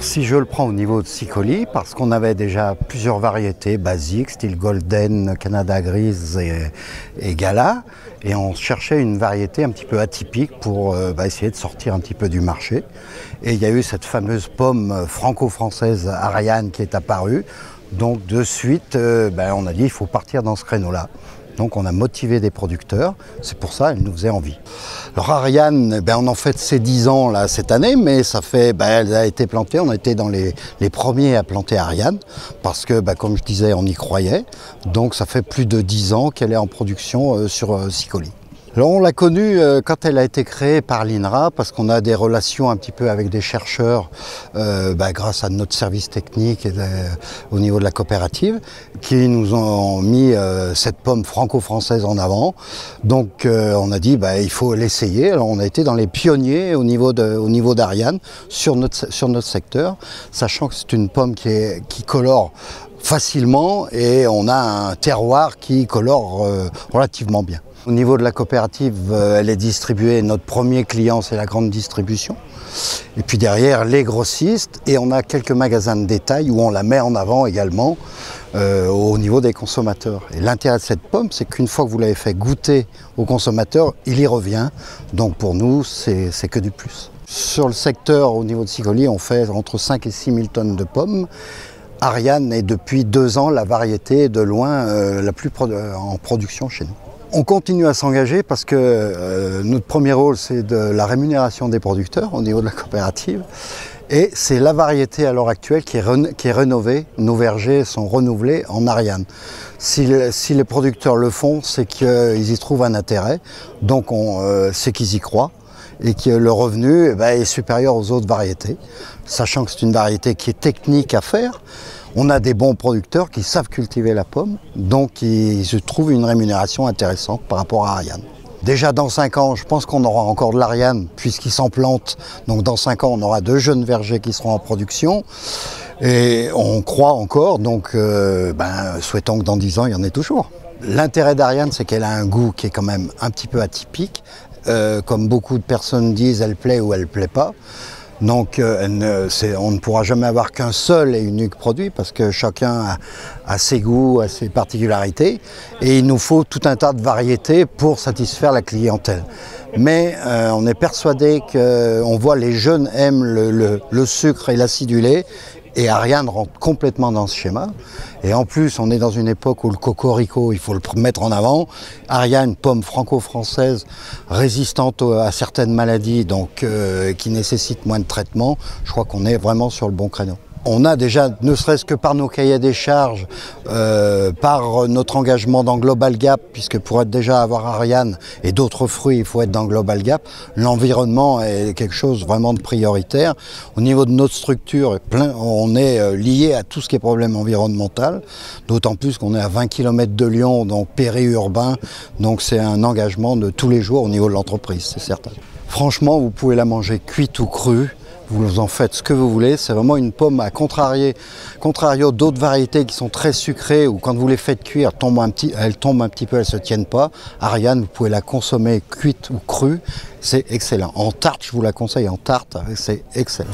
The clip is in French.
Alors si je le prends au niveau de Sicoli, parce qu'on avait déjà plusieurs variétés basiques, style Golden, Canada Grise et Gala, et on cherchait une variété un petit peu atypique pour essayer de sortir un petit peu du marché. Et il y a eu cette fameuse pomme franco-française Ariane qui est apparue. Donc de suite, on a dit il faut partir dans ce créneau-là. Donc on a motivé des producteurs, c'est pour ça qu'elle nous faisait envie. Alors Ariane, on en fait ses 10 ans là, cette année, mais ça fait, elle a été plantée, on a été dans les premiers à planter Ariane, parce que comme je disais, on y croyait. Donc ça fait plus de 10 ans qu'elle est en production sur Sicoli. Alors on l'a connue quand elle a été créée par l'INRA, parce qu'on a des relations un petit peu avec des chercheurs grâce à notre service technique et au niveau de la coopérative, qui nous ont mis cette pomme franco-française en avant. Donc on a dit il faut l'essayer. Alors on a été dans les pionniers au niveau d'Ariane sur notre secteur, sachant que c'est une pomme qui colore facilement et on a un terroir qui colore relativement bien. Au niveau de la coopérative, elle est distribuée, notre premier client c'est la grande distribution. Et puis derrière les grossistes et on a quelques magasins de détail où on la met en avant également au niveau des consommateurs. Et l'intérêt de cette pomme, c'est qu'une fois que vous l'avez fait goûter aux consommateurs, il y revient. Donc pour nous, c'est que du plus. Sur le secteur, au niveau de Sicoli, on fait entre 5 et 6 000 tonnes de pommes. Ariane est depuis 2 ans la variété de loin la plus en production chez nous. On continue à s'engager parce que notre premier rôle c'est de la rémunération des producteurs au niveau de la coopérative et c'est la variété à l'heure actuelle qui est rénovée, nos vergers sont renouvelés en Ariane. Si les producteurs le font, c'est qu'ils y trouvent un intérêt, donc c'est qu'ils y croient et que le revenu est supérieur aux autres variétés, sachant que c'est une variété qui est technique à faire. On a des bons producteurs qui savent cultiver la pomme, donc ils se trouvent une rémunération intéressante par rapport à Ariane. Déjà dans 5 ans, je pense qu'on aura encore de l'Ariane puisqu'ils s'en plantent. Donc dans 5 ans, on aura 2 jeunes vergers qui seront en production. Et on croit encore, donc souhaitons que dans 10 ans, il y en ait toujours. L'intérêt d'Ariane, c'est qu'elle a un goût qui est quand même un petit peu atypique. Comme beaucoup de personnes disent, elle plaît ou elle plaît pas. Donc on ne pourra jamais avoir qu'un seul et unique produit parce que chacun a ses goûts, a ses particularités et il nous faut tout un tas de variétés pour satisfaire la clientèle. Mais on est persuadé qu'on voit les jeunes aiment le sucre et l'acidulé et Ariane rentre complètement dans ce schéma. Et en plus, on est dans une époque où le cocorico, il faut le mettre en avant. Ariane, pomme franco-française, résistante à certaines maladies, donc qui nécessite moins de traitement. Je crois qu'on est vraiment sur le bon créneau. On a déjà, ne serait-ce que par nos cahiers des charges, par notre engagement dans Global Gap, puisque pour déjà avoir Ariane et d'autres fruits, il faut être dans Global Gap, l'environnement est quelque chose vraiment de prioritaire. Au niveau de notre structure, on est lié à tout ce qui est problème environnemental, d'autant plus qu'on est à 20 km de Lyon, donc périurbain, donc c'est un engagement de tous les jours au niveau de l'entreprise, c'est certain. Franchement, vous pouvez la manger cuite ou crue. Vous en faites ce que vous voulez, c'est vraiment une pomme à contrario d'autres variétés qui sont très sucrées ou quand vous les faites cuire, elles tombent un petit peu, elles ne se tiennent pas. Ariane, vous pouvez la consommer cuite ou crue, c'est excellent. En tarte, je vous la conseille en tarte, c'est excellent.